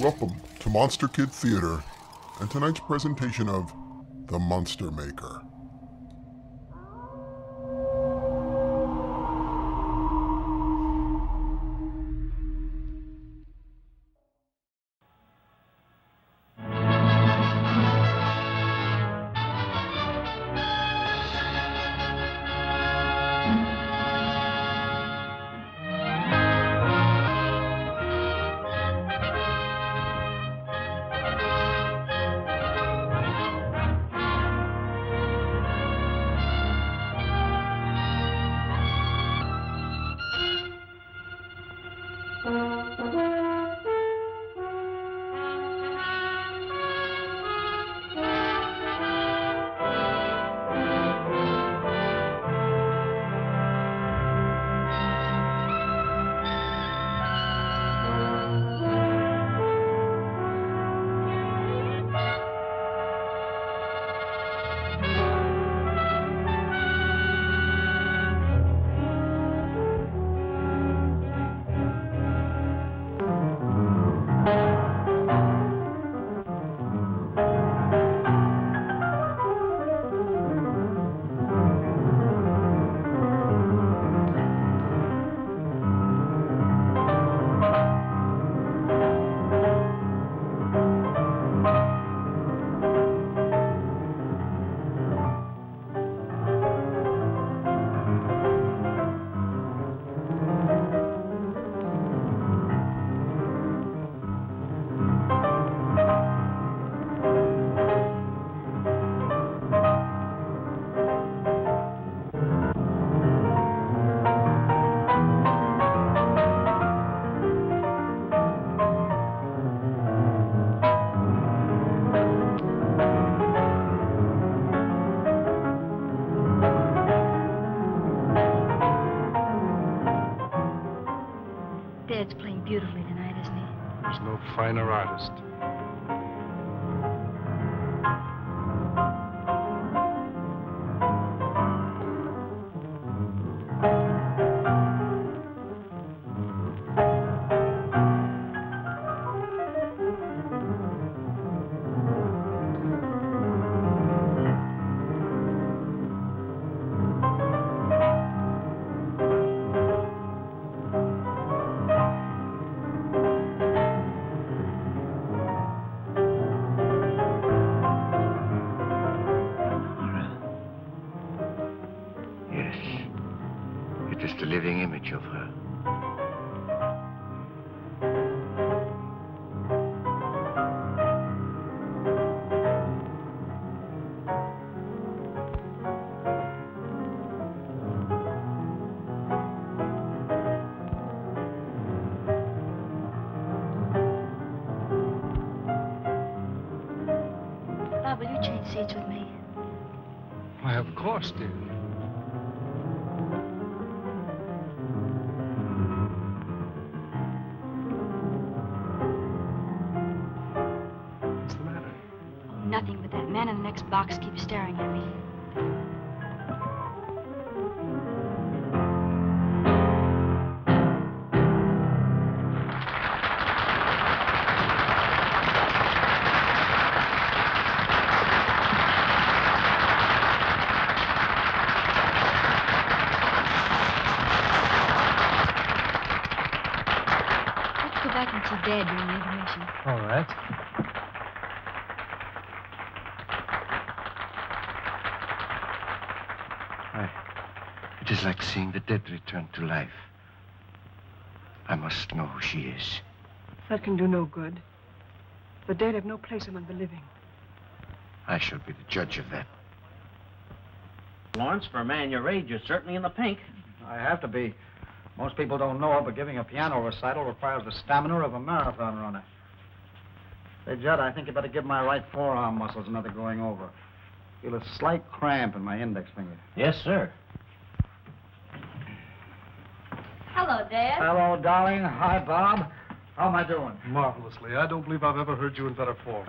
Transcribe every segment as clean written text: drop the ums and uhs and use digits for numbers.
Welcome to Monster Kid Theater and tonight's presentation of The Monster Maker. Dad's playing beautifully tonight, isn't he? There's no finer artist. Just a living image of her. Bob, will you change seats with me? Why, of course, dear. Nothing, but that man in the next box keeps staring at me. Let's go back and see Dad during the intermission. All right. It is like seeing the dead return to life. I must know who she is. That can do no good. The dead have no place among the living. I shall be the judge of that. Lawrence, for a man your age, you're certainly in the pink. I have to be. Most people don't know it, but giving a piano recital requires the stamina of a marathon runner. Say, Judd, I think you better give my right forearm muscles another going over. Feel a slight cramp in my index finger. Yes, sir. Hello, Dad. Hello, darling. Hi, Bob. How am I doing? Marvelously. I don't believe I've ever heard you in better form.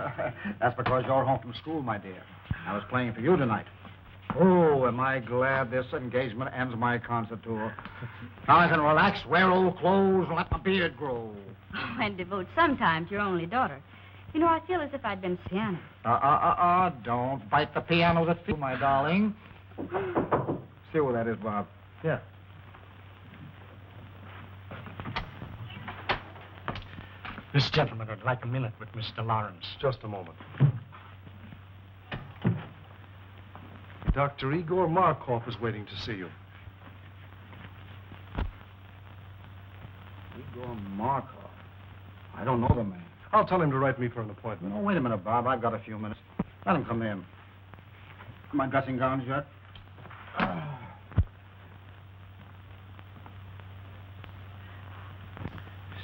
That's because you're home from school, my dear. I was playing for you tonight. Oh, am I glad this engagement ends my concert tour. Now I can relax, wear old clothes, and let my beard grow. Oh, and devote some time to your only daughter. You know, I feel as if I'd been piano. Don't bite the piano that feels, my darling. See where that is, Bob. Yeah. This gentleman would like a minute with Mr. Lawrence. Just a moment. Dr. Igor Markov is waiting to see you. Igor Markov. I don't know the man. I'll tell him to write me for an appointment. No, wait a minute, Bob. I've got a few minutes. Let him come in. My dressing gown's yet?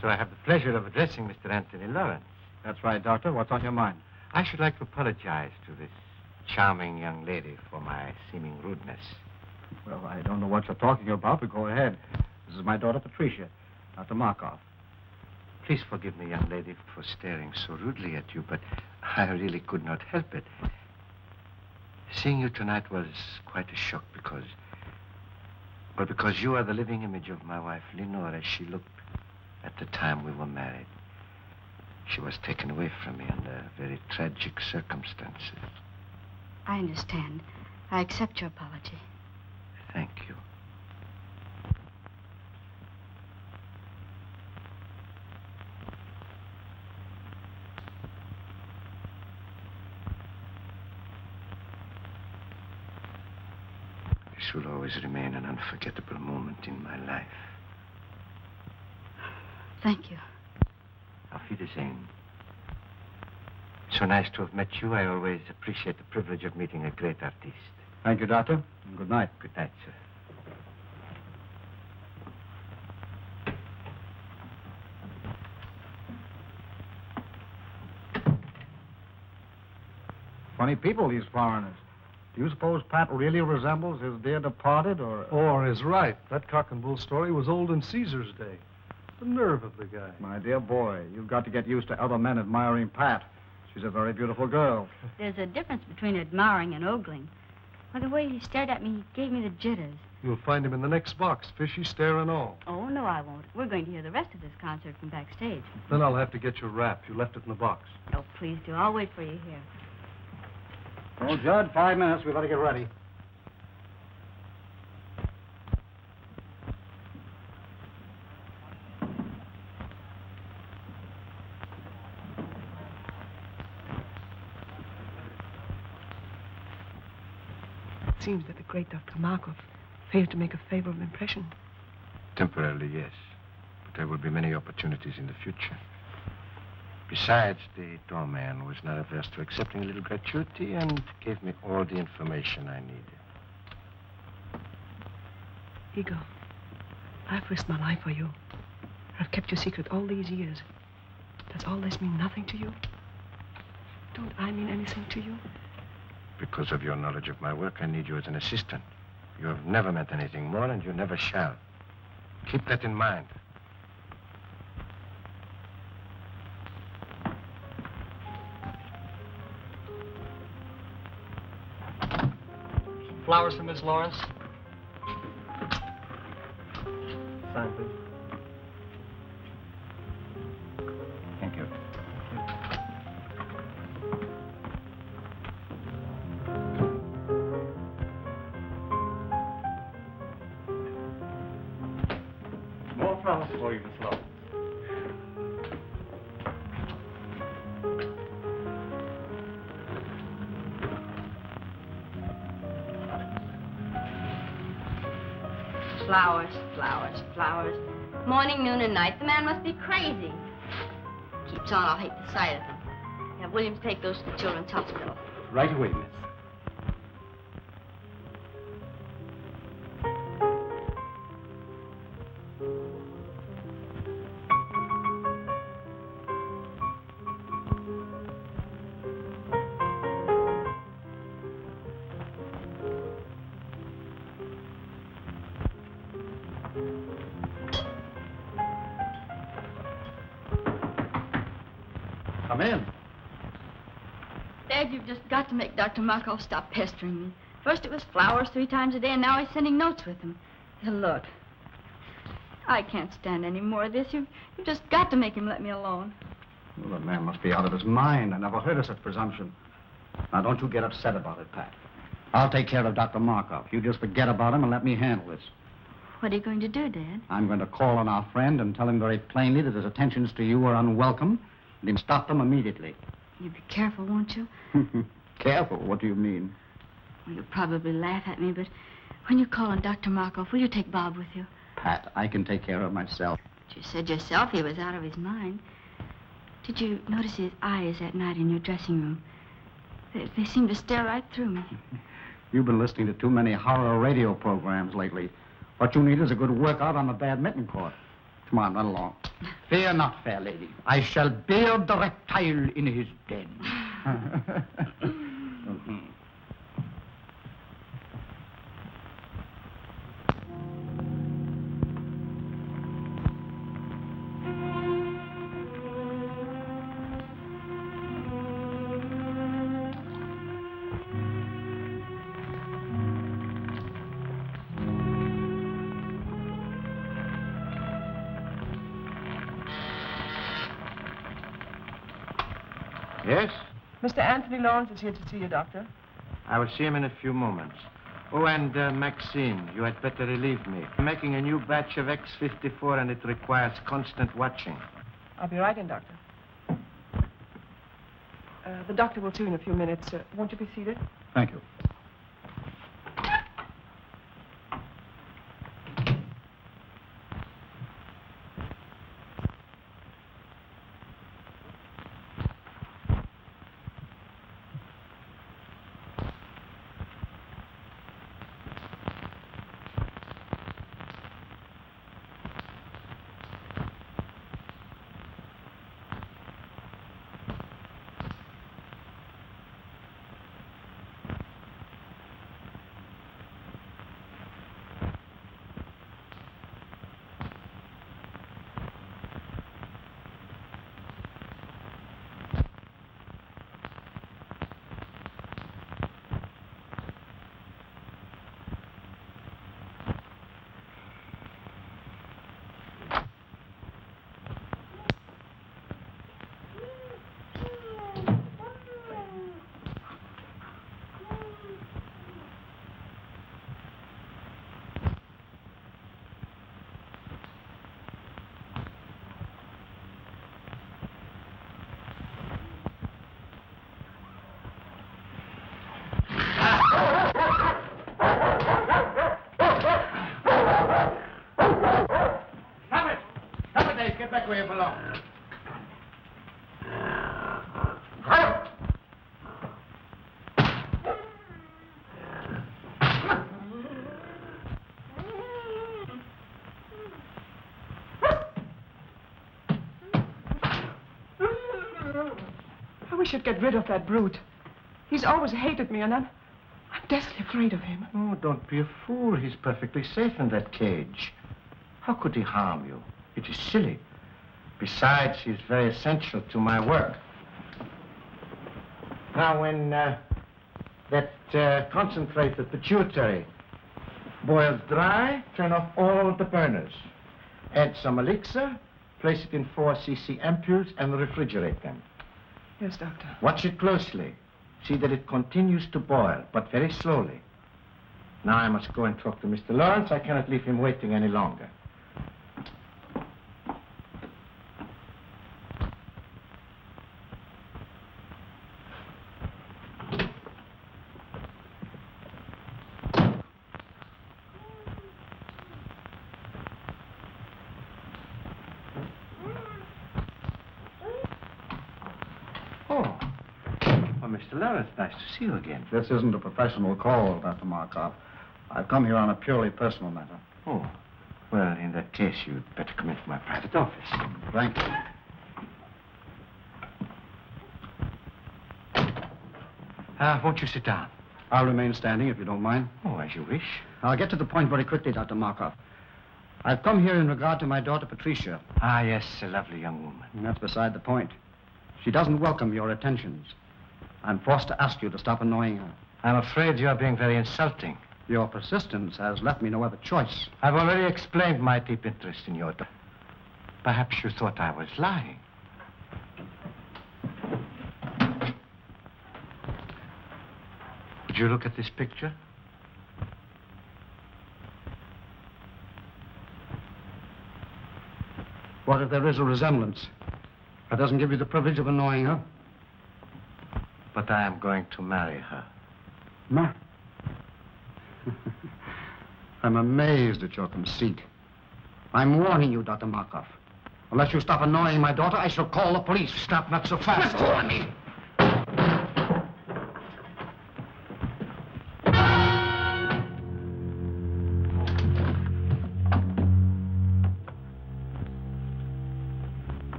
So I have the pleasure of addressing Mr. Anthony Lawrence. That's right, Doctor. What's on your mind? I should like to apologize to this charming young lady for my seeming rudeness. Well, I don't know what you're talking about, but go ahead. This is my daughter, Patricia, Dr. Markov. Please forgive me, young lady, for staring so rudely at you, but I really could not help it. Seeing you tonight was quite a shock because you are the living image of my wife, Lenore, as she looked at the time we were married. She was taken away from me under very tragic circumstances. I understand. I accept your apology. Thank you. This will always remain an unforgettable moment in my life. Thank you. Auf Wiedersehen. So nice to have met you. I always appreciate the privilege of meeting a great artist. Thank you, Doctor. And good night. Good night, sir. Funny people, these foreigners. Do you suppose Pat really resembles his dear departed, or... Orr is right. That cock and bull story was old in Caesar's day. The nerve of the guy. My dear boy, you've got to get used to other men admiring Pat. She's a very beautiful girl. There's a difference between admiring and ogling. By the way he stared at me, he gave me the jitters. You'll find him in the next box, fishy stare and all. Oh, no, I won't. We're going to hear the rest of this concert from backstage. Then I'll have to get your wrap. You left it in the box. Oh, please do. I'll wait for you here. Well, Judd, 5 minutes. We better get ready. It seems that the great Dr. Markov failed to make a favorable impression. Temporarily, yes. But there will be many opportunities in the future. Besides, the doorman was not averse to accepting a little gratuity and gave me all the information I needed. Igor, I've risked my life for you. I've kept your secret all these years. Does all this mean nothing to you? Don't I mean anything to you? Because of your knowledge of my work, I need you as an assistant. You have never meant anything more, and you never shall. Keep that in mind. Flowers for Miss Lawrence. Sign, please. Thank you. More flowers for you, Miss Lawrence. Flowers, flowers, flowers. Morning, noon, and night. The man must be crazy. Keeps on, I'll hate the sight of him. Have Williams take those to the children's hospital. Right away, miss. Come in. Dad, you've just got to make Dr. Markov stop pestering me. First it was flowers 3 times a day, and now he's sending notes with them. Now, look, I can't stand any more of this. You've just got to make him let me alone. Well, the man must be out of his mind. I never heard of such presumption. Now, don't you get upset about it, Pat. I'll take care of Dr. Markov. You just forget about him and let me handle this. What are you going to do, Dad? I'm going to call on our friend and tell him very plainly that his attentions to you are unwelcome, and him stop them immediately. You'll be careful, won't you? Careful? What do you mean? Well, you'll probably laugh at me, but when you call on Dr. Markov, will you take Bob with you? Pat, I can take care of myself. But you said yourself he was out of his mind. Did you notice his eyes that night in your dressing room? They seemed to stare right through me. You've been listening to too many horror radio programs lately. What you need is a good workout on the badminton court. Come on, run along. Fear not, fair lady. I shall beard the reptile in his den. Yes? Mr. Anthony Lawrence is here to see you, Doctor. I will see him in a few moments. Oh, and Maxine, you had better relieve me. I'm making a new batch of X-54, and it requires constant watching. I'll be right in, Doctor. The doctor will see you in a few minutes. Won't you be seated? Thank you. Where you belong. I wish you'd get rid of that brute. He's always hated me, and I'm deathly afraid of him. Oh, don't be a fool. He's perfectly safe in that cage. How could he harm you? It is silly. Besides, he's very essential to my work. Now, when that concentrate, the pituitary, boils dry, turn off all the burners. Add some elixir, place it in 4 cc ampoules, and refrigerate them. Yes, Doctor. Watch it closely. See that it continues to boil, but very slowly. Now I must go and talk to Mr. Lawrence. I cannot leave him waiting any longer. Mr. Lawrence, nice to see you again. This isn't a professional call, Dr. Markov. I've come here on a purely personal matter. Oh, well, in that case, you'd better come into my private office. Thank you. Won't you sit down? I'll remain standing, if you don't mind. Oh, as you wish. I'll get to the point very quickly, Dr. Markov. I've come here in regard to my daughter, Patricia. Ah, yes, a lovely young woman. And that's beside the point. She doesn't welcome your attentions. I'm forced to ask you to stop annoying her. I'm afraid you're being very insulting. Your persistence has left me no other choice. I've already explained my deep interest in your daughter. Perhaps you thought I was lying. Would you look at this picture? What if there is a resemblance? That doesn't give you the privilege of annoying her. But I am going to marry her. Ma. I'm amazed at your conceit. I'm warning you, Dr. Markov. Unless you stop annoying my daughter, I shall call the police. Stop, not so fast. Let go of me!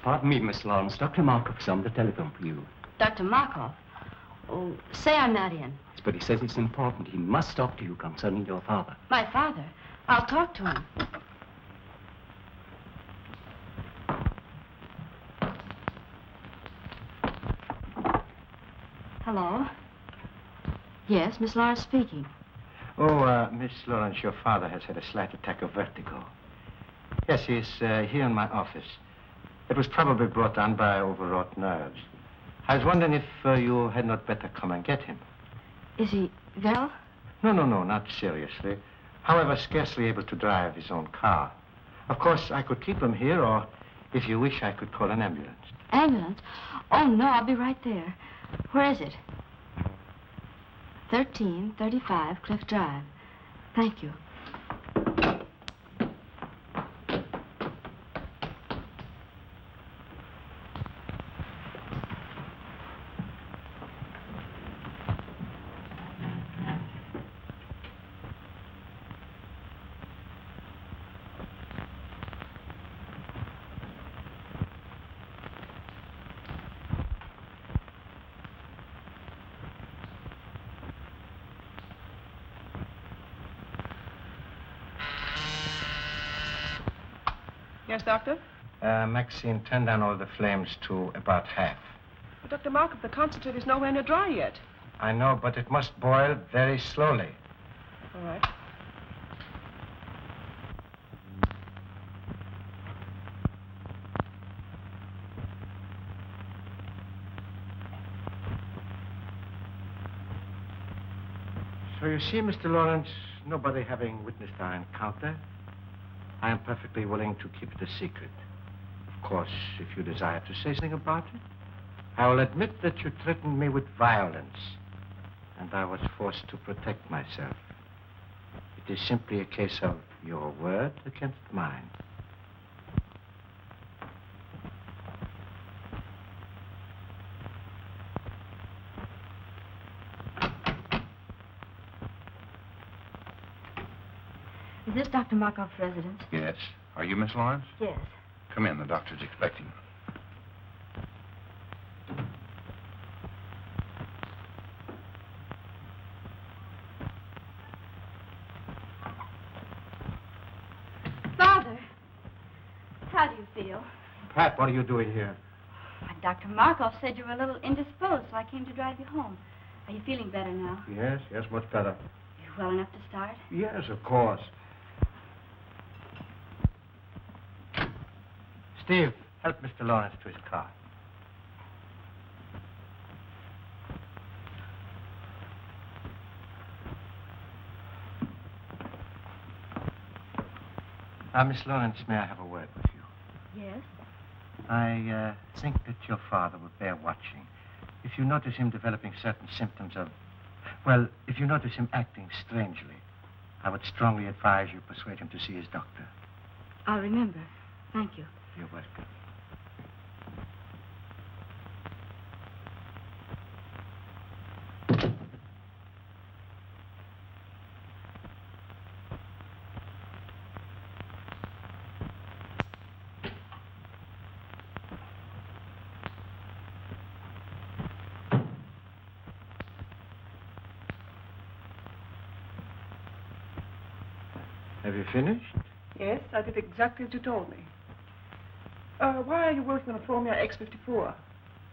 Pardon me, Miss Lawrence. Dr. Markov's on the telephone for you. Dr. Markov? Oh, say I'm not in. But he says it's important. He must talk to you concerning your father. My father? I'll talk to him. Hello? Yes, Miss Lawrence speaking. Oh, Miss Lawrence, your father has had a slight attack of vertigo. Yes, he's here in my office. It was probably brought on by overwrought nerves. I was wondering if you had not better come and get him. Is he well? No, not seriously. However, scarcely able to drive his own car. Of course, I could keep him here, or if you wish, I could call an ambulance. Ambulance? Oh, no, I'll be right there. Where is it? 1335 Cliff Drive. Thank you. Yes, Doctor? Maxine, turn down all the flames to about half. But Dr. Markov, the concentrate is nowhere near dry yet. I know, but it must boil very slowly. All right. So you see, Mr. Lawrence, nobody having witnessed our encounter, I am perfectly willing to keep it a secret. Of course, if you desire to say something about it, I will admit that you threatened me with violence, and I was forced to protect myself. It is simply a case of your word against mine. Is this Dr. Markov's residence? Yes. Are you Miss Lawrence? Yes. Come in. The doctor's expecting. Father, how do you feel? Pat, what are you doing here? Dr. Markov said you were a little indisposed, so I came to drive you home. Are you feeling better now? Yes, much better. You well enough to start? Yes, of course. Steve, help Mr. Lawrence to his car. Miss Lawrence, may I have a word with you? Yes. I think that your father would bear watching. If you notice him developing certain symptoms of... Well, if you notice him acting strangely, I would strongly advise you persuade him to see his doctor. I'll remember. Thank you. You're welcome. Have you finished? Yes, I did exactly as you told me. Why are you working on a Formula X54?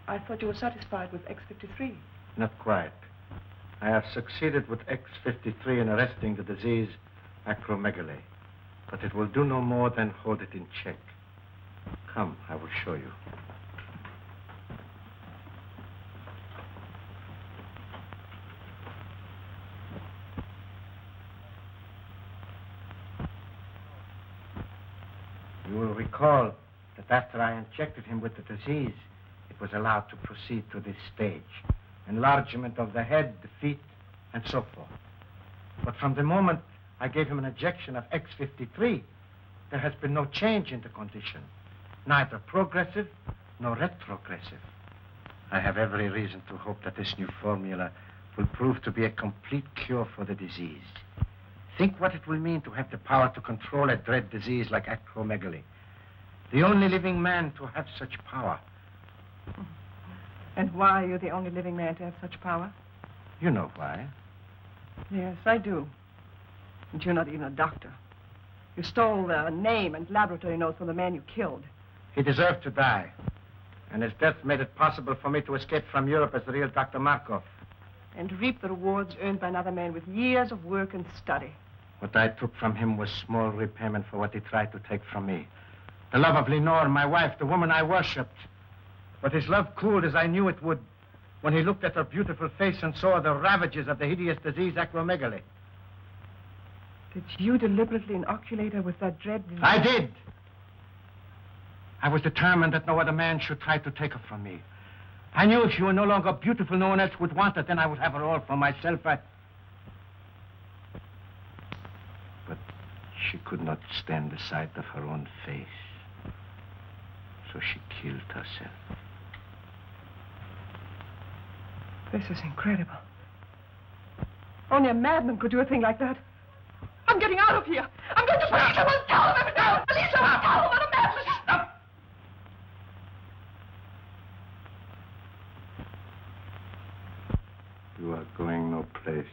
I thought you were satisfied with X53. Not quite. I have succeeded with X53 in arresting the disease acromegaly, but it will do no more than hold it in check. Come, I will show you. You will recall that after I injected him with the disease, it was allowed to proceed to this stage. Enlargement of the head, the feet, and so forth. But from the moment I gave him an injection of X53, there has been no change in the condition. Neither progressive nor retrogressive. I have every reason to hope that this new formula will prove to be a complete cure for the disease. Think what it will mean to have the power to control a dread disease like acromegaly. The only living man to have such power. And why are you the only living man to have such power? You know why. Yes, I do. And you're not even a doctor. You stole the name and laboratory notes from the man you killed. He deserved to die. And his death made it possible for me to escape from Europe as the real Dr. Markov. And reap the rewards earned by another man with years of work and study. What I took from him was small repayment for what he tried to take from me. The love of Lenore, my wife, the woman I worshipped. But his love cooled as I knew it would when he looked at her beautiful face and saw the ravages of the hideous disease acromegaly. Did you deliberately inoculate her with that dread disease? I did. I was determined that no other man should try to take her from me. I knew if she were no longer beautiful, no one else would want her. Then I would have her all for myself. But she could not stand the sight of her own face. So she killed herself. This is incredible. Only a madman could do a thing like that. I'm getting out of here. I'm going to police him and tell him everything. Police him and tell him what a madman. Stop! You are going no place.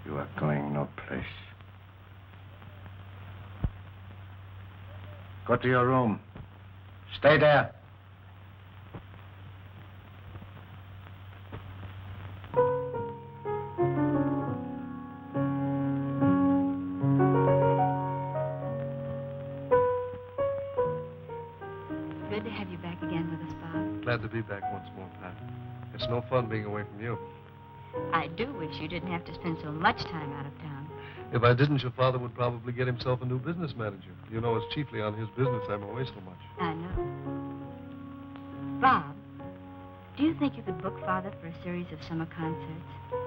You are going no place. Go to your room. Stay there. Good to have you back again with us, Bob. Glad to be back once more, Pat. It's no fun being away from you. I do wish you didn't have to spend so much time out of town. If I didn't, your father would probably get himself a new business manager. You know, it's chiefly on his business I'm away so much. I know. Bob, do you think you could book Father for a series of summer concerts?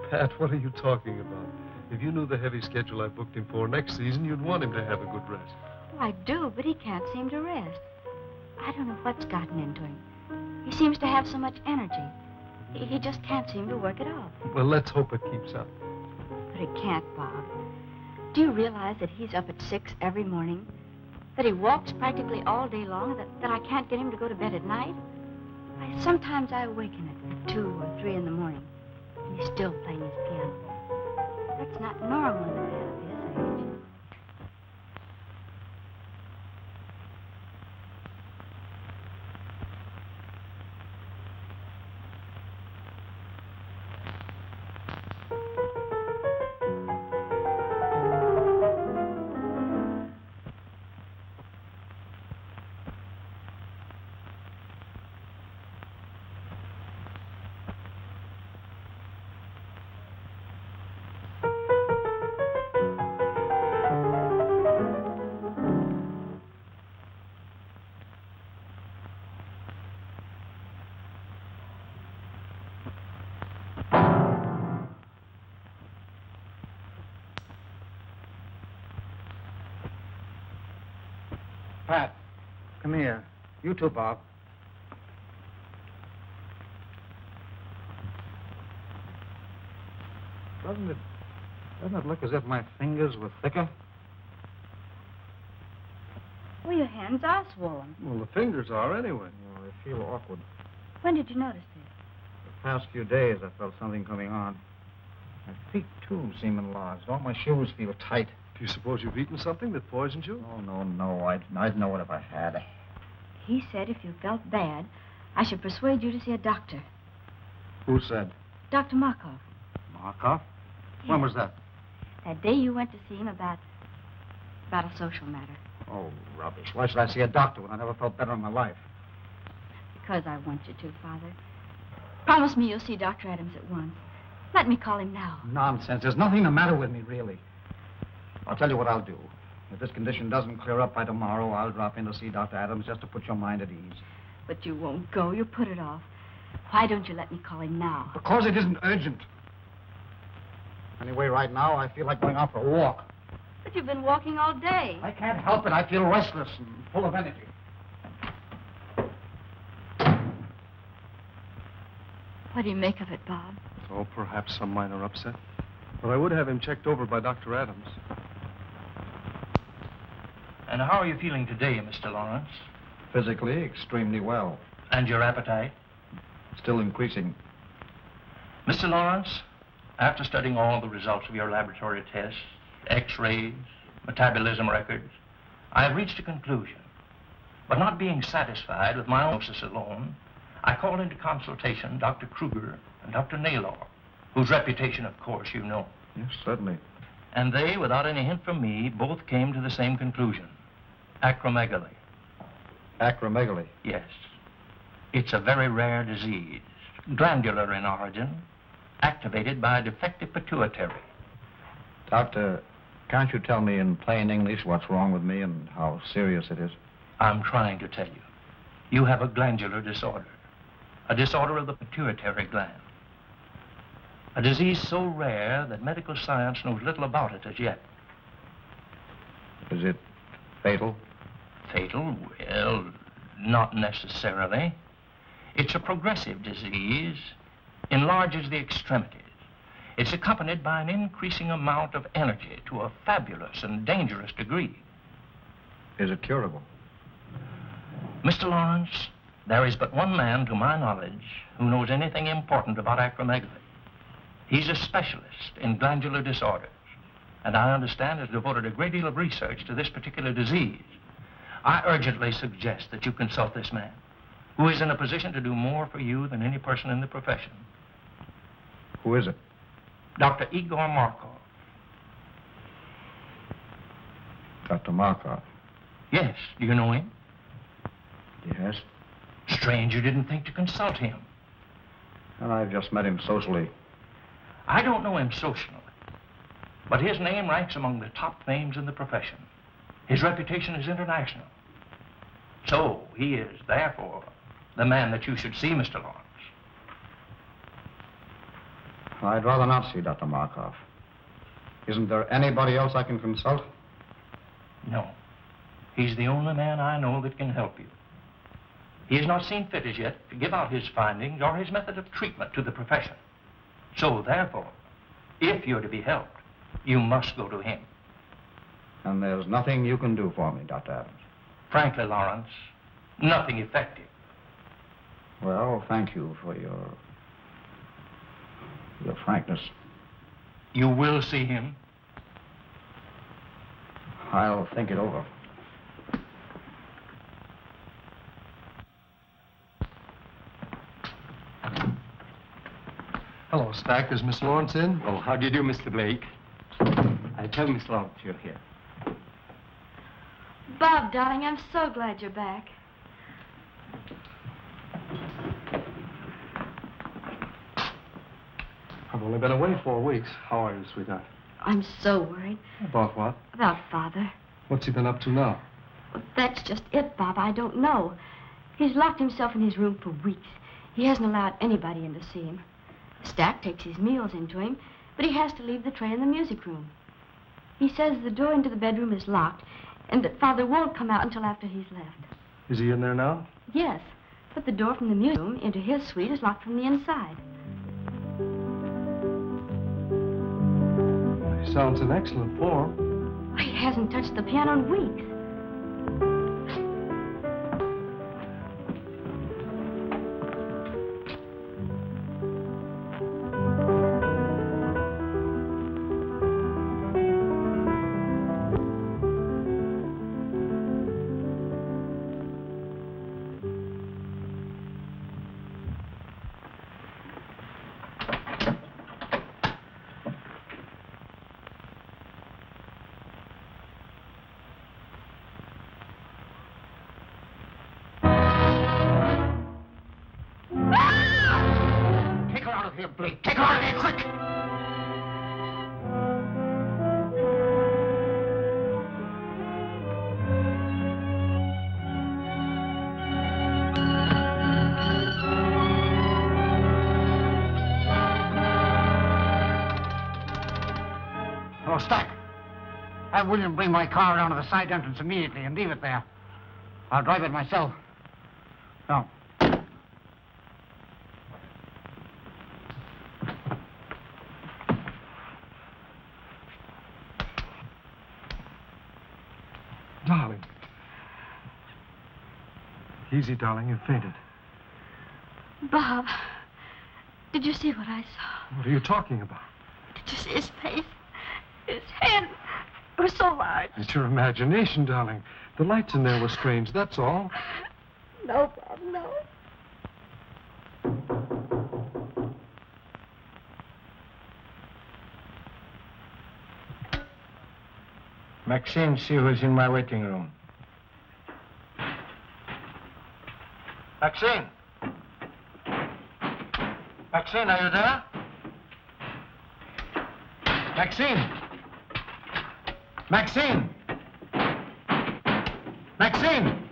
Pat, what are you talking about? If you knew the heavy schedule I booked him for next season, you'd want him to have a good rest. Oh, I do, but he can't seem to rest. I don't know what's gotten into him. He seems to have so much energy. He just can't seem to work it off. Well, let's hope it keeps up. But he can't, Bob. Do you realize that he's up at 6 every morning? That he walks practically all day long? That I can't get him to go to bed at night? Sometimes I awaken at 2 or 3 in the morning, and he's still playing his piano. That's not normal in a man of his age. Pat, come here. You too, Bob. Doesn't it look as if my fingers were thicker? Well, your hands are swollen. Well, the fingers are anyway. Oh, I feel awkward. When did you notice this? The past few days, I felt something coming on. My feet, too, seem enlarged. All my shoes feel tight. Do you suppose you've eaten something that poisoned you? Oh, no. I'd know it if I had. He said if you felt bad, I should persuade you to see a doctor. Who said? Dr. Markov. Markov? When was that? That day you went to see him about a social matter. Oh, rubbish. Why should I see a doctor when I never felt better in my life? Because I want you to, Father. Promise me you'll see Dr. Adams at once. Let me call him now. Nonsense. There's nothing the matter with me, really. I'll tell you what I'll do. If this condition doesn't clear up by tomorrow, I'll drop in to see Dr. Adams just to put your mind at ease. But you won't go. You put it off. Why don't you let me call him now? Because it isn't urgent. Anyway, right now, I feel like going out for a walk. But you've been walking all day. I can't help it. I feel restless and full of energy. What do you make of it, Bob? Oh, perhaps some minor upset. But I would have him checked over by Dr. Adams. And how are you feeling today, Mr. Lawrence? Physically, extremely well. And your appetite? Still increasing. Mr. Lawrence, after studying all the results of your laboratory tests, X-rays, metabolism records, I have reached a conclusion. But not being satisfied with my diagnosis alone, I called into consultation Dr. Kruger and Dr. Naylor, whose reputation, of course, you know. Yes, certainly. And they, without any hint from me, both came to the same conclusion. Acromegaly. Acromegaly? Yes. It's a very rare disease, glandular in origin, activated by a defective pituitary. Doctor, can't you tell me in plain English what's wrong with me and how serious it is? I'm trying to tell you. You have a glandular disorder, a disorder of the pituitary gland. A disease so rare that medical science knows little about it as yet. Is it fatal? Fatal? Well, not necessarily. It's a progressive disease, enlarges the extremities. It's accompanied by an increasing amount of energy to a fabulous and dangerous degree. Is it curable? Mr. Lawrence, there is but one man, to my knowledge, who knows anything important about acromegaly. He's a specialist in glandular disorders, and I understand has devoted a great deal of research to this particular disease. I urgently suggest that you consult this man, who is in a position to do more for you than any person in the profession. Who is it? Dr. Igor Markov. Dr. Markov? Yes. Do you know him? Yes. Strange you didn't think to consult him. Well, I've just met him socially. I don't know him socially, but his name ranks among the top names in the profession. His reputation is international. So he is, therefore, the man that you should see, Mr. Lawrence. I'd rather not see Dr. Markov. Isn't there anybody else I can consult? No. He's the only man I know that can help you. He has not seen fit as yet to give out his findings or his method of treatment to the profession. So, therefore, if you're to be helped, you must go to him. And there's nothing you can do for me, Dr. Adams? Frankly, Lawrence, nothing effective. Well, thank you for your frankness. You will see him? I'll think it over. Hello, Stack. Is Miss Lawrence in? Oh, how do you do, Mr. Blake? I tell Miss Lawrence you're here. Bob, darling, I'm so glad you're back. I've only been away 4 weeks. How are you, sweetheart? I'm so worried. About what? About Father. What's he been up to now? Well, that's just it, Bob. I don't know. He's locked himself in his room for weeks. He hasn't allowed anybody in to see him. Stack takes his meals into him, but he has to leave the tray in the music room. He says the door into the bedroom is locked and that Father won't come out until after he's left. Is he in there now? Yes, but the door from the music room into his suite is locked from the inside. He sounds in excellent form. He hasn't touched the piano in weeks. Blake, take her out of here, quick! Oh, Stack. Have William bring my car down to the side entrance immediately and leave it there. I'll drive it myself. No. Darling. Easy, darling. You fainted. Bob, did you see what I saw? What are you talking about? Did you see his face? His head was so large. It's your imagination, darling. The lights in there were strange, that's all. No, Bob, no. Maxine, see who's in my waiting room. Maxine! Maxine, are you there? Maxine! Maxine! Maxine!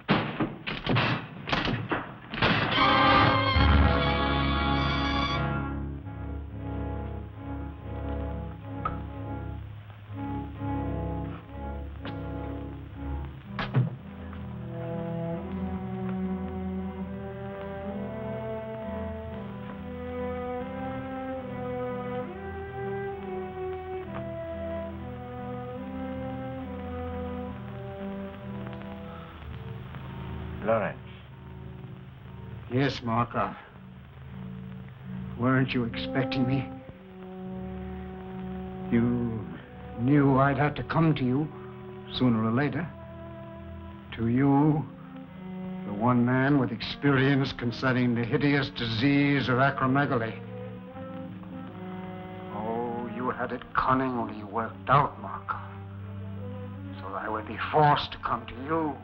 Lawrence. Yes, Markov. Weren't you expecting me? You knew I'd have to come to you sooner or later. To you, the one man with experience concerning the hideous disease of acromegaly. Oh, you had it cunningly worked out, Markov. So that I would be forced to come to you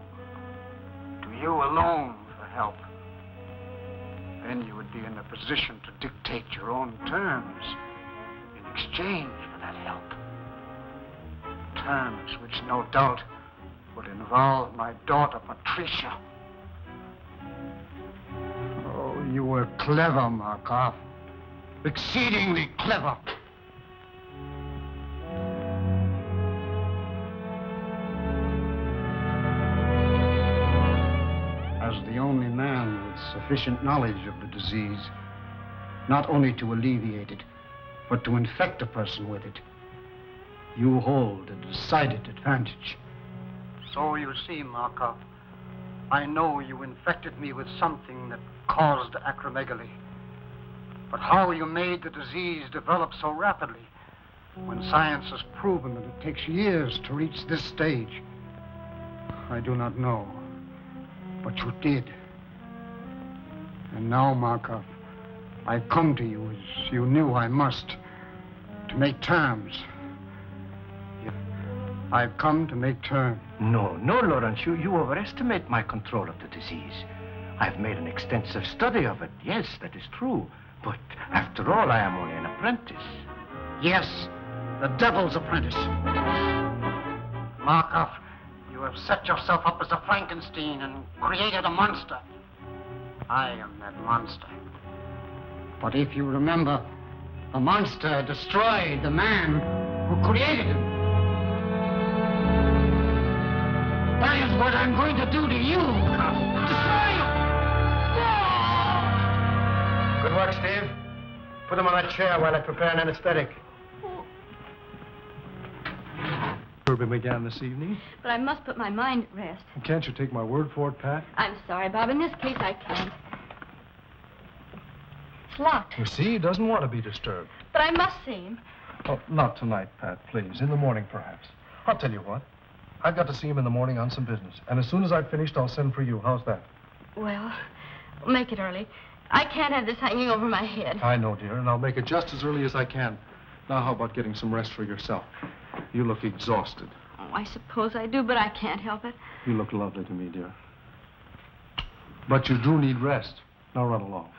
you alone for help. Then you would be in a position to dictate your own terms in exchange for that help. Terms which no doubt would involve my daughter, Patricia. Oh, you were clever, Markov. Exceedingly clever. As the only man with sufficient knowledge of the disease, not only to alleviate it, but to infect a person with it, you hold a decided advantage. So you see, Markov, I know you infected me with something that caused acromegaly. But how you made the disease develop so rapidly, when science has proven that it takes years to reach this stage, I do not know. But you did. And now, Markov, I come to you as you knew I must, to make terms. I've come to make terms. No, Lawrence, you overestimate my control of the disease. I've made an extensive study of it. Yes, that is true. But after all, I am only an apprentice. Yes, the devil's apprentice. Markov, you have set yourself up as a Frankenstein and created a monster. I am that monster. But if you remember, the monster destroyed the man who created him. That is what I'm going to do to you. Destroy you! Good work, Steve. Put him on that chair while I prepare an anesthetic. Surgery began this evening. But I must put my mind at rest. Can't you take my word for it, Pat? I'm sorry, Bob. In this case, I can't. It's locked. You see, he doesn't want to be disturbed. But I must see him. Oh, not tonight, Pat, please. In the morning, perhaps. I'll tell you what. I've got to see him in the morning on some business. And as soon as I've finished, I'll send for you. How's that? Well, make it early. I can't have this hanging over my head. I know, dear, and I'll make it just as early as I can. Now, how about getting some rest for yourself? You look exhausted. Oh, I suppose I do, but I can't help it. You look lovely to me, dear. But you do need rest. Now run along.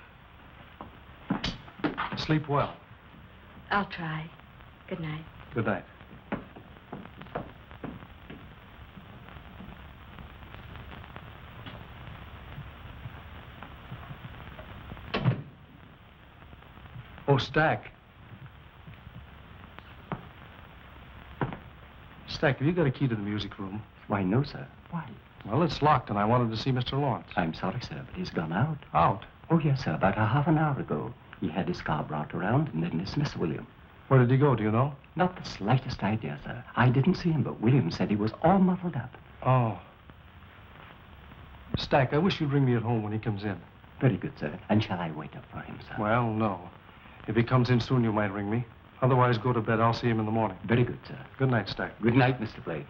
Sleep well. I'll try. Good night. Good night. Oh, Stack. Stack, have you got a key to the music room? Why, no, sir. Why? Well, it's locked, and I wanted to see Mr. Lawrence. I'm sorry, sir, but he's gone out. Out? Oh, yes, sir. About a half an hour ago. He had his car brought around and then dismissed William. Where did he go, do you know? Not the slightest idea, sir. I didn't see him, but William said he was all muffled up. Oh. Stack, I wish you'd ring me at home when he comes in. Very good, sir. And shall I wait up for him, sir? Well, no. If he comes in soon, you might ring me. Otherwise, go to bed. I'll see him in the morning. Very good, sir. Good night, Stack. Good night, Mr. Blake.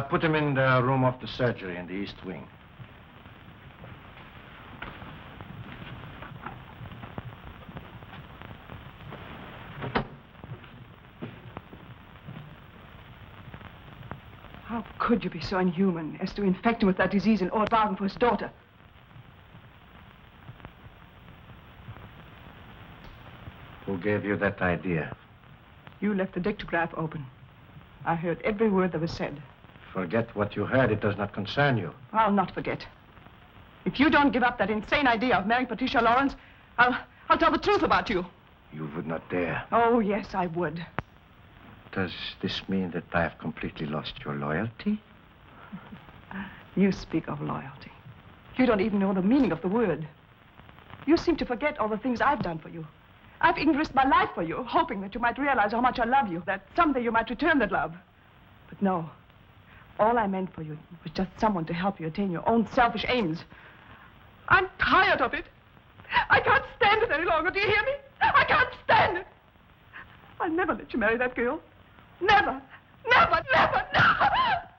Put him in the room of the surgery in the east wing. How could you be so inhuman as to infect him with that disease in order bargain for his daughter? Who gave you that idea? You left the dictograph open. I heard every word that was said. Forget what you heard. It does not concern you. I'll not forget. If you don't give up that insane idea of marrying Patricia Lawrence, I'll tell the truth about you. You would not dare. Oh, yes, I would. Does this mean that I have completely lost your loyalty? You speak of loyalty. You don't even know the meaning of the word. You seem to forget all the things I've done for you. I've even risked my life for you, hoping that you might realize how much I love you, that someday you might return that love. But no. All I meant for you was just someone to help you attain your own selfish aims. I'm tired of it. I can't stand it any longer. Do you hear me? I can't stand it. I'll never let you marry that girl. Never. Never, never, never.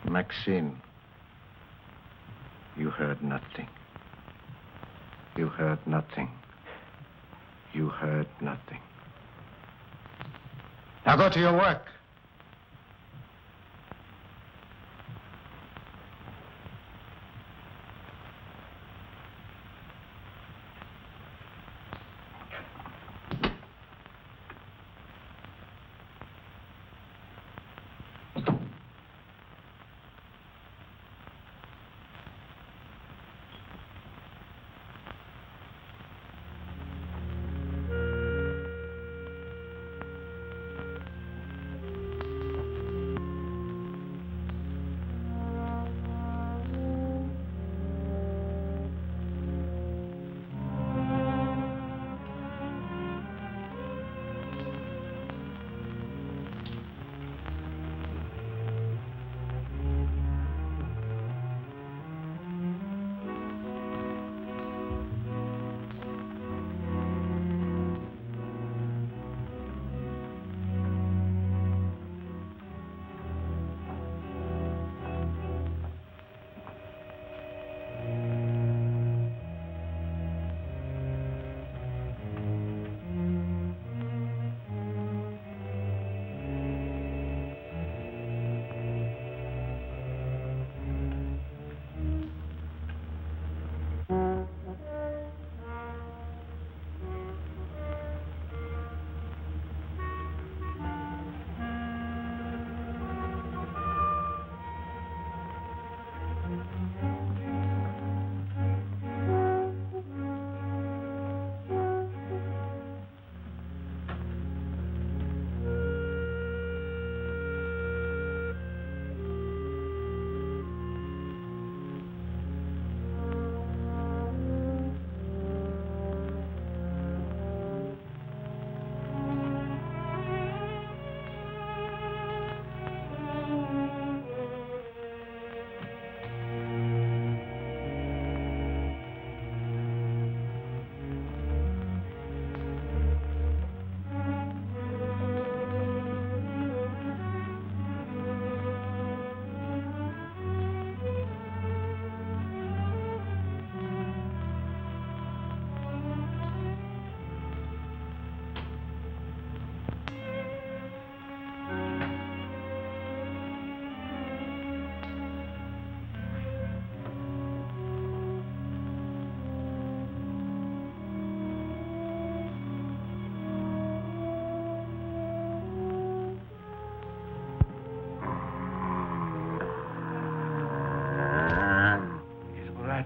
Maxine, you heard nothing. You heard nothing. You heard nothing. Now go to your work.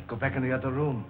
Go back in the other room.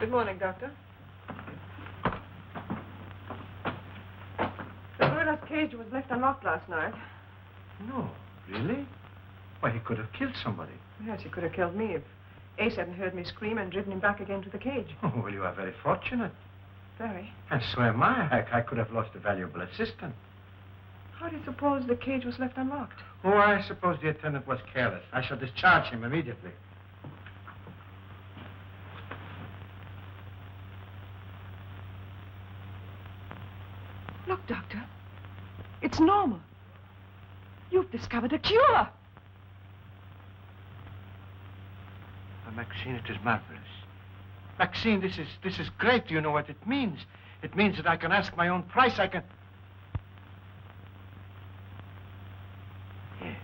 Good morning, Doctor. The murderer's cage was left unlocked last night. No, really? Why, he could have killed somebody. Yes, he could have killed me if Ace hadn't heard me scream and driven him back again to the cage. Oh, well, you are very fortunate. Very. And so am I. I could have lost a valuable assistant. How do you suppose the cage was left unlocked? Oh, I suppose the attendant was careless. I shall discharge him immediately. Look, Doctor. It's normal. You've discovered a cure. Maxine, it is marvelous. Maxine, this is great. Do you know what it means? It means that I can ask my own price. I can... Yes.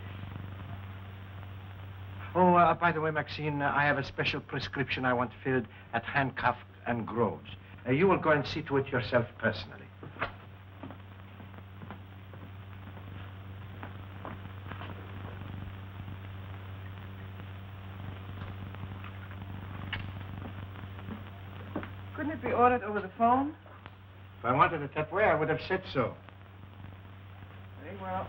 Oh, by the way, Maxine, I have a special prescription I want filled at Handcuff and Groves. You will go and see to it yourself personally. Couldn't it be ordered over the phone? If I wanted it that way, I would have said so. Very well.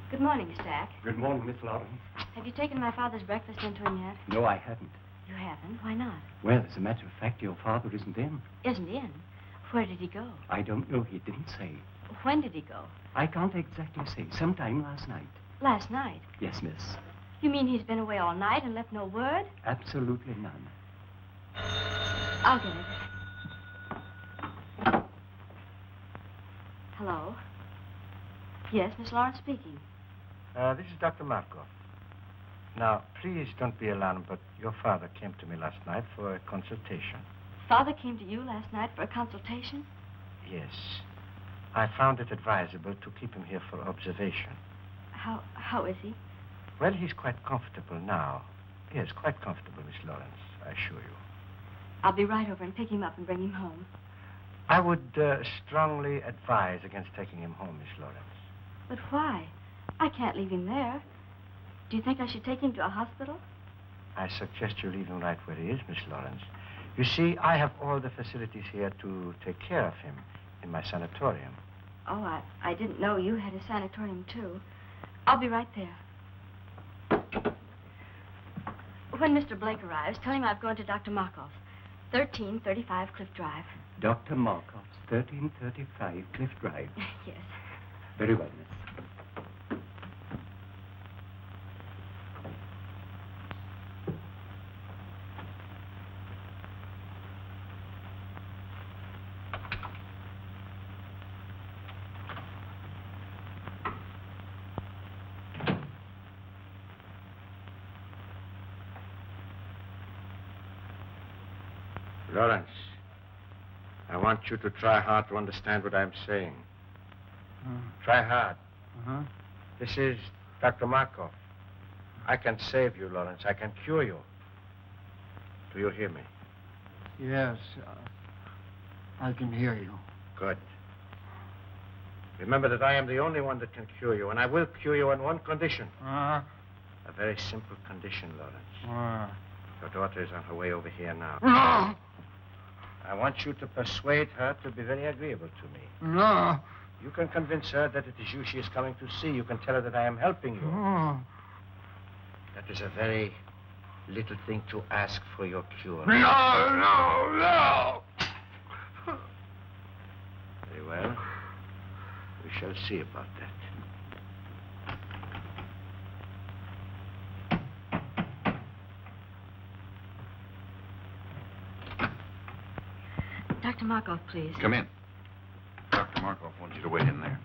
Good morning, Stack. Good morning, Miss Lawrence. Have you taken my father's breakfast into him yet? No, I haven't. You haven't? Why not? Well, as a matter of fact, your father isn't in. Isn't in? Where did he go? I don't know. He didn't say. When did he go? I can't exactly say. Sometime last night. Last night? Yes, miss. You mean he's been away all night and left no word? Absolutely none. I'll get it. Hello? Yes, Miss Lawrence speaking. This is Dr. Markov. Now, please don't be alarmed, but your father came to me last night for a consultation. Father came to you last night for a consultation? Yes. I found it advisable to keep him here for observation. How is he? Well, he's quite comfortable now. Yes, quite comfortable, Miss Lawrence, I assure you. I'll be right over and pick him up and bring him home. I would strongly advise against taking him home, Miss Lawrence. But why? I can't leave him there. Do you think I should take him to a hospital? I suggest you leave him right where he is, Miss Lawrence. You see, I have all the facilities here to take care of him in my sanatorium. Oh, I didn't know you had a sanatorium, too. I'll be right there. When Mr. Blake arrives, tell him I've gone to Dr. Markov's, 1335 Cliff Drive. Dr. Markov's, 1335 Cliff Drive. Yes. Very well, miss. Lawrence, I want you to try hard to understand what I'm saying. Try hard. This is Dr. Markov. I can save you, Lawrence. I can cure you. Do you hear me? Yes, I can hear you. Good. Remember that I am the only one that can cure you, and I will cure you on one condition. A very simple condition, Lawrence. Your daughter is on her way over here now. No! I want you to persuade her to be very agreeable to me. No! You can convince her that it is you she is coming to see. You can tell her that I am helping you. No! That is a very little thing to ask for your cure. No, no, no! Very well. We shall see about that. Dr. Markov, please. Come in. Dr. Markov wants you to wait in there.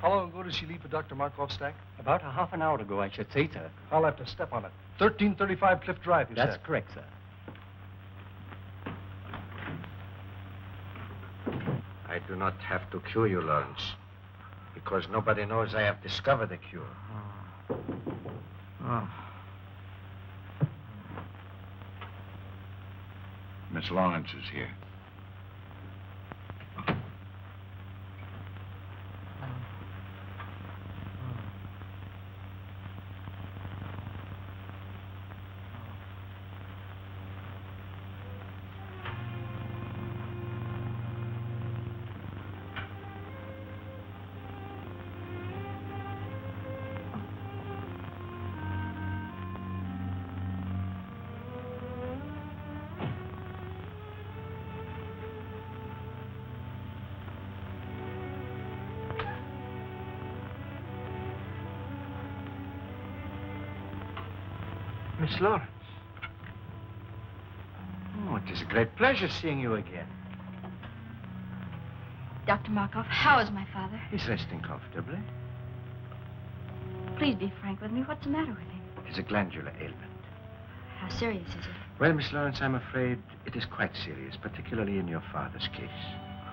How long ago did she leave for Dr. Markov's stack? About a half an hour ago, I should say, sir. I'll have to step on it. 1335 Cliff Drive, you That's said. correct, sir. I do not have to cure you, Lawrence, because nobody knows I have discovered the cure. Miss Lawrence is here. Miss Lawrence. Oh, it is a great pleasure seeing you again. Dr. Markov, how is my father? He's resting comfortably. Please be frank with me. What's the matter with him? It is a glandular ailment. How serious is it? Well, Miss Lawrence, I'm afraid it is quite serious, particularly in your father's case.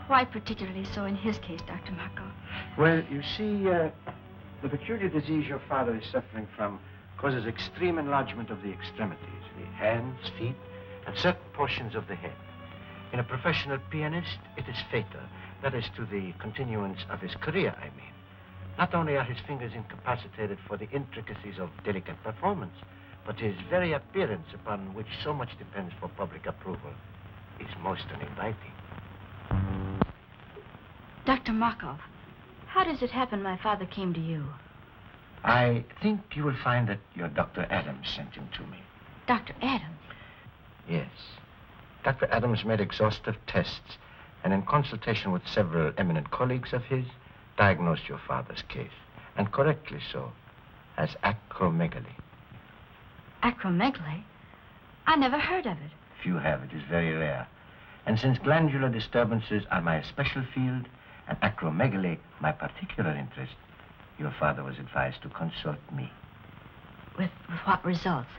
Why particularly so in his case, Dr. Markov? Well, you see, the peculiar disease your father is suffering from causes extreme enlargement of the extremities, the hands, feet, and certain portions of the head. In a professional pianist, it is fatal. That is to the continuance of his career, I mean. Not only are his fingers incapacitated for the intricacies of delicate performance, but his very appearance, upon which so much depends for public approval, is most uninviting. Dr. Markov, how does it happen my father came to you? I think you will find that your Dr. Adams sent him to me. Dr. Adams? Yes. Dr. Adams made exhaustive tests and in consultation with several eminent colleagues of his, diagnosed your father's case, and correctly so, as acromegaly. Acromegaly? I never heard of it. Few have. It is very rare. And since glandular disturbances are my special field and acromegaly my particular interest, your father was advised to consult me. With what results?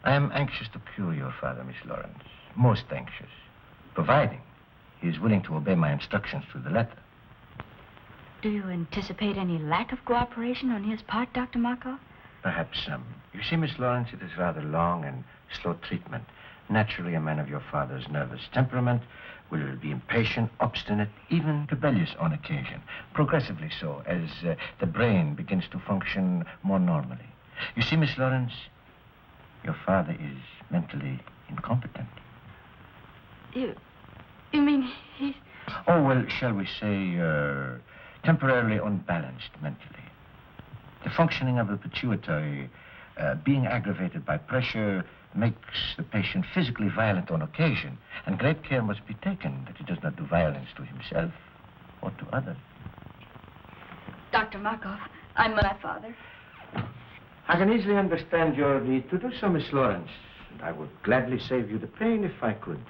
I am anxious to cure your father, Miss Lawrence. Most anxious. Providing he is willing to obey my instructions to the letter. Do you anticipate any lack of cooperation on his part, Dr. Markov? Perhaps some. You see, Miss Lawrence, it is rather long and slow treatment. Naturally, a man of your father's nervous temperament will be impatient, obstinate, even rebellious on occasion. Progressively so, as the brain begins to function more normally. You see, Miss Lawrence, your father is mentally incompetent. You mean he's... Oh, well, shall we say, temporarily unbalanced mentally. The functioning of the pituitary, being aggravated by pressure, makes the patient physically violent on occasion, and great care must be taken that he does not do violence to himself or to others. Dr. Markov, I'm my father. I can easily understand your need to do so, Miss Lawrence, and I would gladly save you the pain if I could.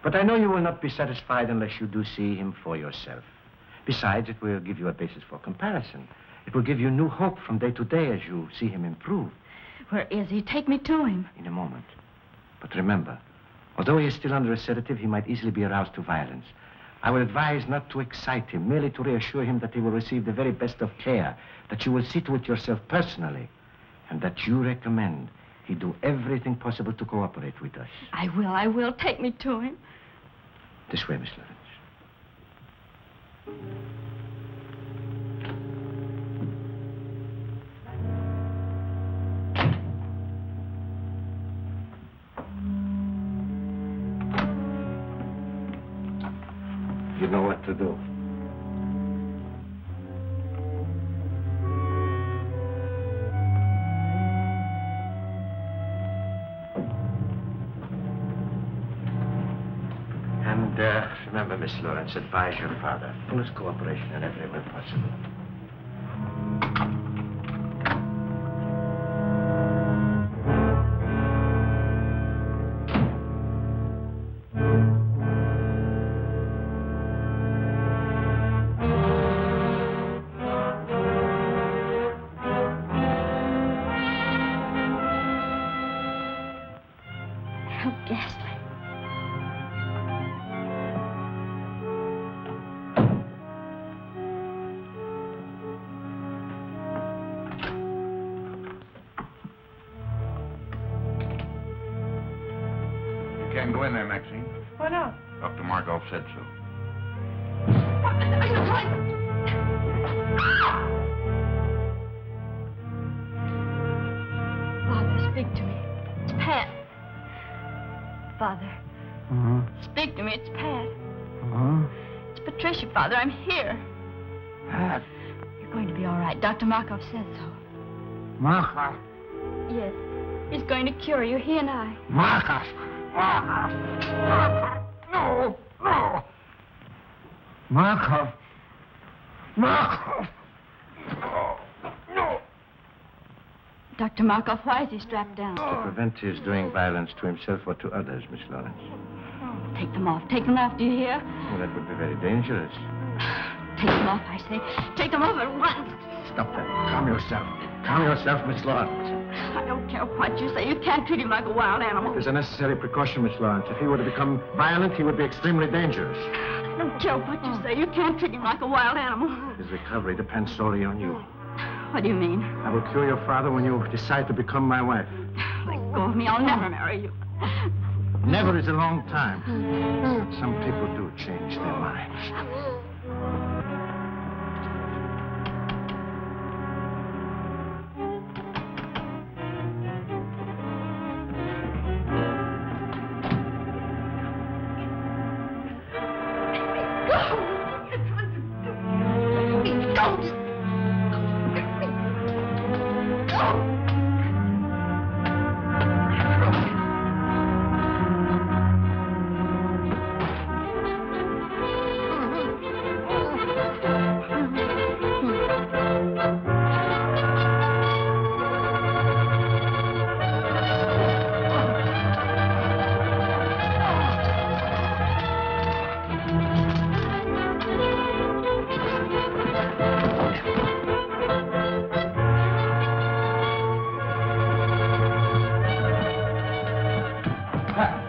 But I know you will not be satisfied unless you do see him for yourself. Besides, it will give you a basis for comparison. It will give you new hope from day to day as you see him improve. Where is he? Take me to him. In a moment. But remember, although he is still under a sedative, he might easily be aroused to violence. I will advise not to excite him, merely to reassure him that he will receive the very best of care, that you will see to it yourself personally, and that you recommend he do everything possible to cooperate with us. I will. Take me to him. This way, Miss Lawrence. to do. And remember, Miss Lawrence, advise your father. Fullest cooperation in every way possible. How ghastly. You can't go in there, Maxine. Why not? Dr. Markov said so. Father, speak to me. It's Pat. Father, speak to me. It's Pat. It's Patricia, Father. I'm here. Pat. You're going to be all right. Dr. Markov said so. Markov. Yes. He's going to cure you, he and I. Markov. Markov. No, no. Markov. Markov. No, no. Dr. Markov, why is he strapped down? To prevent his doing violence to himself or to others, Miss Lawrence. Take them off. Take them off, do you hear? Well, that would be very dangerous. Take them off, I say. Take them off at once. Stop that. Calm yourself. Calm yourself, Miss Lawrence. I don't care what you say. You can't treat him like a wild animal. It's a necessary precaution, Miss Lawrence. If he were to become violent, he would be extremely dangerous. I don't care what you say. You can't treat him like a wild animal. His recovery depends solely on you. What do you mean? I will cure your father when you decide to become my wife. Let go of me. I'll never marry you. Never is a long time. Some people do change their minds.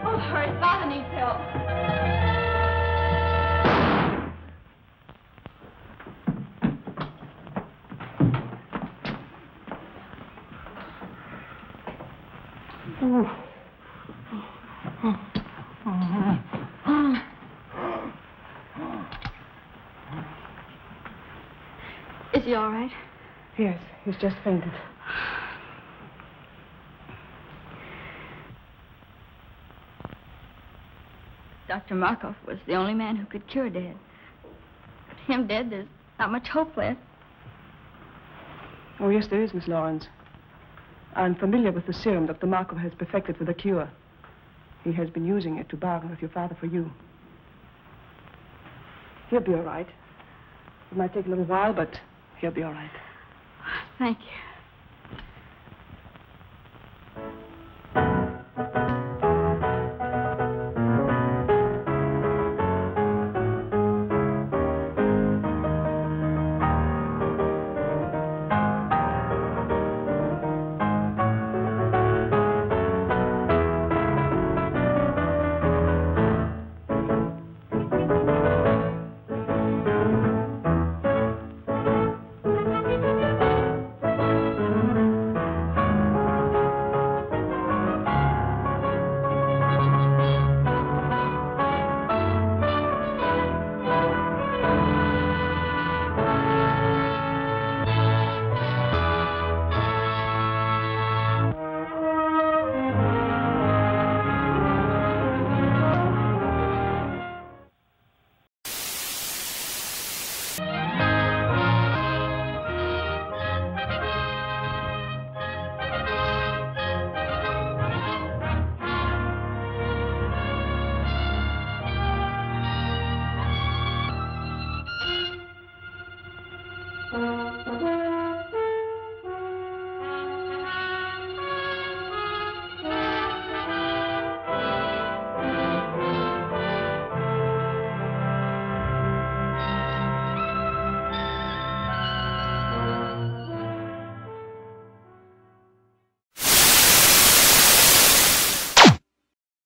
Oh, hurry. Father needs help. Is he all right? Yes, he's just fainted. Dr. Markov was the only man who could cure Dad. But him dead, there's not much hope left. Oh, yes, there is, Miss Lawrence. I'm familiar with the serum Dr. Markov has perfected for the cure. He has been using it to bargain with your father for you. He'll be all right. It might take a little while, but he'll be all right. Thank you. Thank you.